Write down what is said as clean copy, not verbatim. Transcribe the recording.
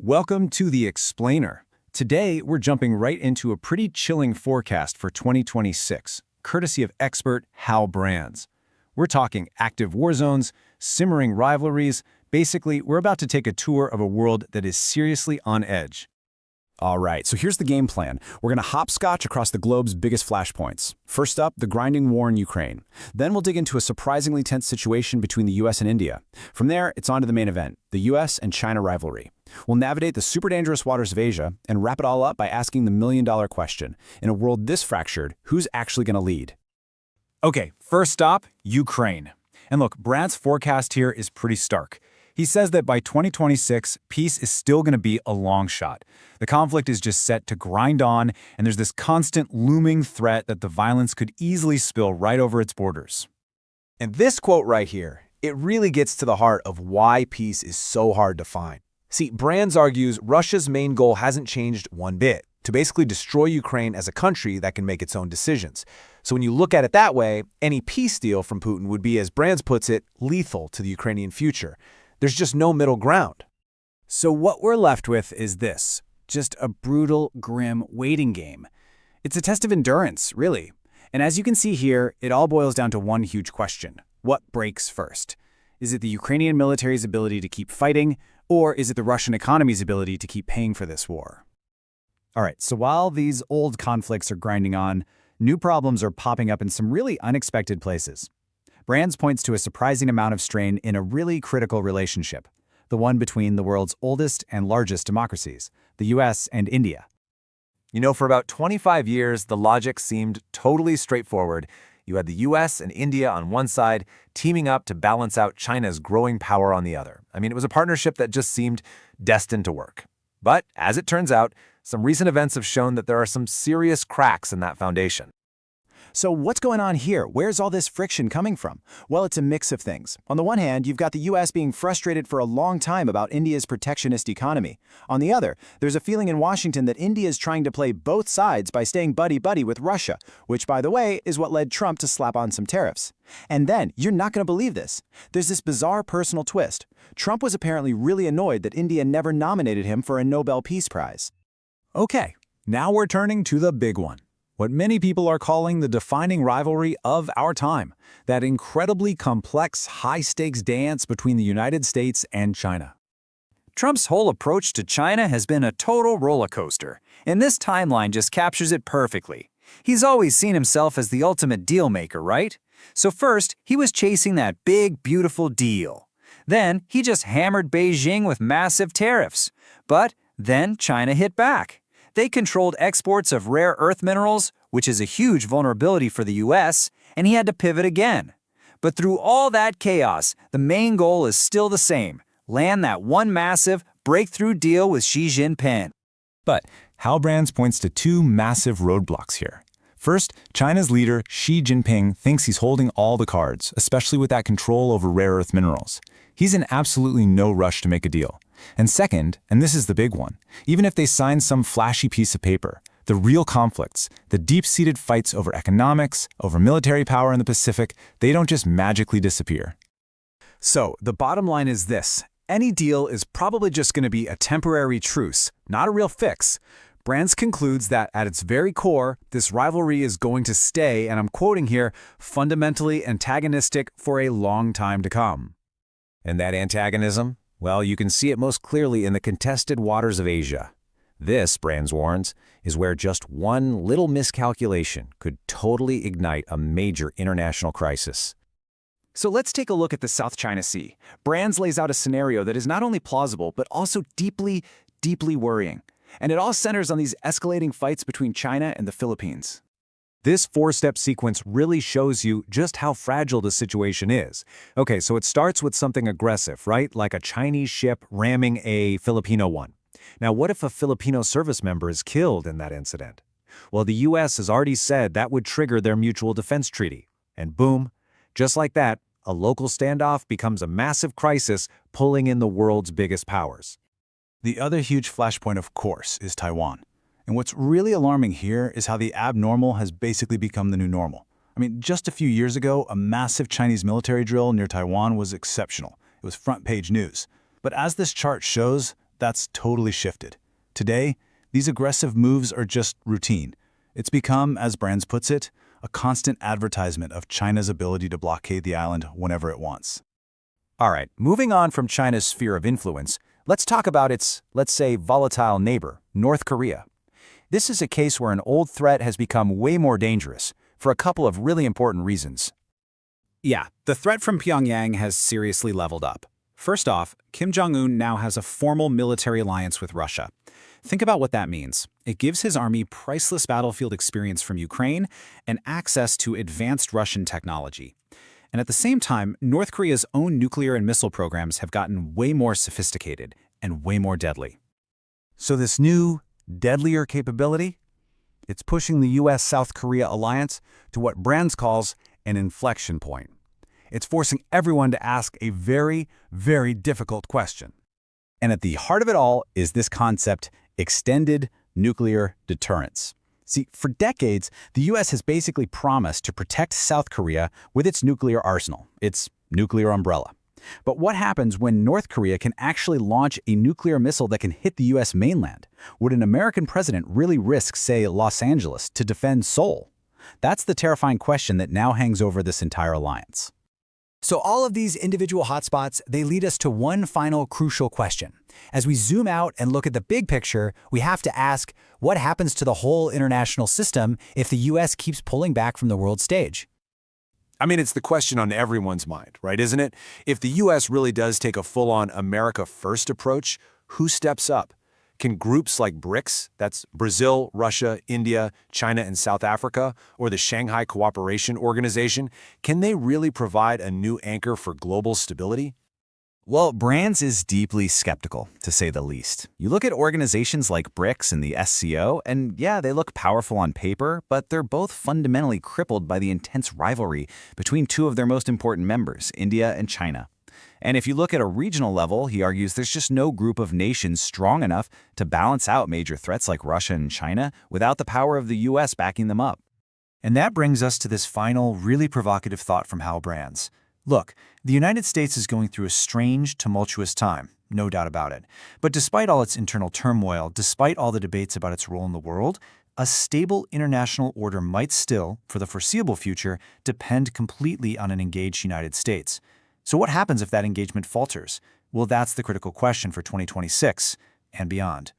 Welcome to The Explainer. Today, we're jumping right into a pretty chilling forecast for 2026, courtesy of expert Hal Brands. We're talking active war zones, simmering rivalries. Basically, we're about to take a tour of a world that is seriously on edge. All right, so here's the game plan. We're going to hopscotch across the globe's biggest flashpoints. First up, the grinding war in Ukraine. Then we'll dig into a surprisingly tense situation between the U.S. and India. From there, it's on to the main event, the U.S. and China rivalry. We'll navigate the super dangerous waters of Asia and wrap it all up by asking the million-dollar question. In a world this fractured, who's actually going to lead? Okay, first stop, Ukraine. And look, Brand's forecast here is pretty stark. He says that by 2026, peace is still going to be a long shot. The conflict is just set to grind on, and there's this constant looming threat that the violence could easily spill right over its borders. And this quote right here, it really gets to the heart of why peace is so hard to find. See, Brands argues Russia's main goal hasn't changed one bit, to basically destroy Ukraine as a country that can make its own decisions. So when you look at it that way, any peace deal from Putin would be, as Brands puts it, lethal to the Ukrainian future. There's just no middle ground. So what we're left with is this, just a brutal, grim waiting game. It's a test of endurance, really. And as you can see here, it all boils down to one huge question. What breaks first? Is it the Ukrainian military's ability to keep fighting, or is it the Russian economy's ability to keep paying for this war? All right, so while these old conflicts are grinding on, new problems are popping up in some really unexpected places. Brands points to a surprising amount of strain in a really critical relationship, the one between the world's oldest and largest democracies, the U.S. and India. You know, for about 25 years, the logic seemed totally straightforward. You had the U.S. and India on one side, teaming up to balance out China's growing power on the other. I mean, it was a partnership that just seemed destined to work. But, as it turns out, some recent events have shown that there are some serious cracks in that foundation. So what's going on here? Where's all this friction coming from? Well, it's a mix of things. On the one hand, you've got the U.S. being frustrated for a long time about India's protectionist economy. On the other, there's a feeling in Washington that India is trying to play both sides by staying buddy-buddy with Russia, which, by the way, is what led Trump to slap on some tariffs. And then, you're not going to believe this. There's this bizarre personal twist. Trump was apparently really annoyed that India never nominated him for a Nobel Peace Prize. Okay, now we're turning to the big one. What many people are calling the defining rivalry of our time, that incredibly complex, high-stakes dance between the United States and China. Trump's whole approach to China has been a total roller coaster, and this timeline just captures it perfectly. He's always seen himself as the ultimate deal maker, right? So first, he was chasing that big, beautiful deal. Then, he just hammered Beijing with massive tariffs. But then China hit back. They controlled exports of rare earth minerals, which is a huge vulnerability for the U.S., and he had to pivot again. But through all that chaos, the main goal is still the same: land that one massive, breakthrough deal with Xi Jinping. But Hal Brands points to two massive roadblocks here. First, China's leader, Xi Jinping, thinks he's holding all the cards, especially with that control over rare earth minerals. He's in absolutely no rush to make a deal. And second, and this is the big one, even if they sign some flashy piece of paper, the real conflicts, the deep-seated fights over economics, over military power in the Pacific, they don't just magically disappear. So, the bottom line is this. Any deal is probably just going to be a temporary truce, not a real fix. Brands concludes that at its very core, this rivalry is going to stay, and I'm quoting here, fundamentally antagonistic for a long time to come. And that antagonism? Well, you can see it most clearly in the contested waters of Asia. This, Brands warns, is where just one little miscalculation could totally ignite a major international crisis. So let's take a look at the South China Sea. Brands lays out a scenario that is not only plausible, but also deeply, deeply worrying. And it all centers on these escalating fights between China and the Philippines. This four-step sequence really shows you just how fragile the situation is. Okay, so it starts with something aggressive, right? Like a Chinese ship ramming a Filipino one. Now, what if a Filipino service member is killed in that incident? Well, the U.S. has already said that would trigger their mutual defense treaty. And boom, just like that, a local standoff becomes a massive crisis, pulling in the world's biggest powers. The other huge flashpoint, of course, is Taiwan. And what's really alarming here is how the abnormal has basically become the new normal. I mean, just a few years ago, a massive Chinese military drill near Taiwan was exceptional. It was front-page news. But as this chart shows, that's totally shifted. Today, these aggressive moves are just routine. It's become, as Brands puts it, a constant advertisement of China's ability to blockade the island whenever it wants. All right, moving on from China's sphere of influence, let's talk about its, let's say, volatile neighbor, North Korea. This is a case where an old threat has become way more dangerous, for a couple of really important reasons. Yeah, the threat from Pyongyang has seriously leveled up. First off, Kim Jong-un now has a formal military alliance with Russia. Think about what that means. It gives his army priceless battlefield experience from Ukraine and access to advanced Russian technology. And at the same time, North Korea's own nuclear and missile programs have gotten way more sophisticated and way more deadly. So this new, deadlier capability? It's pushing the U.S.-South Korea alliance to what Brands calls an inflection point. It's forcing everyone to ask a very, very difficult question. And at the heart of it all is this concept, extended nuclear deterrence. See, for decades, the U.S. has basically promised to protect South Korea with its nuclear arsenal, its nuclear umbrella. But what happens when North Korea can actually launch a nuclear missile that can hit the U.S. mainland? Would an American president really risk, say, Los Angeles to defend Seoul? That's the terrifying question that now hangs over this entire alliance. So all of these individual hotspots, they lead us to one final crucial question. As we zoom out and look at the big picture, we have to ask, what happens to the whole international system if the U.S. keeps pulling back from the world stage? I mean, it's the question on everyone's mind, right, isn't it? If the U.S. really does take a full-on America-first approach, who steps up? Can groups like BRICS, that's Brazil, Russia, India, China, and South Africa, or the Shanghai Cooperation Organization, can they really provide a new anchor for global stability? Well, Brands is deeply skeptical, to say the least. You look at organizations like BRICS and the SCO, and yeah, they look powerful on paper, but they're both fundamentally crippled by the intense rivalry between two of their most important members, India and China. And if you look at a regional level, he argues there's just no group of nations strong enough to balance out major threats like Russia and China without the power of the U.S. backing them up. And that brings us to this final, really provocative thought from Hal Brands. Look, the United States is going through a strange, tumultuous time, no doubt about it. But despite all its internal turmoil, despite all the debates about its role in the world, a stable international order might still, for the foreseeable future, depend completely on an engaged United States. So what happens if that engagement falters? Well, that's the critical question for 2026 and beyond.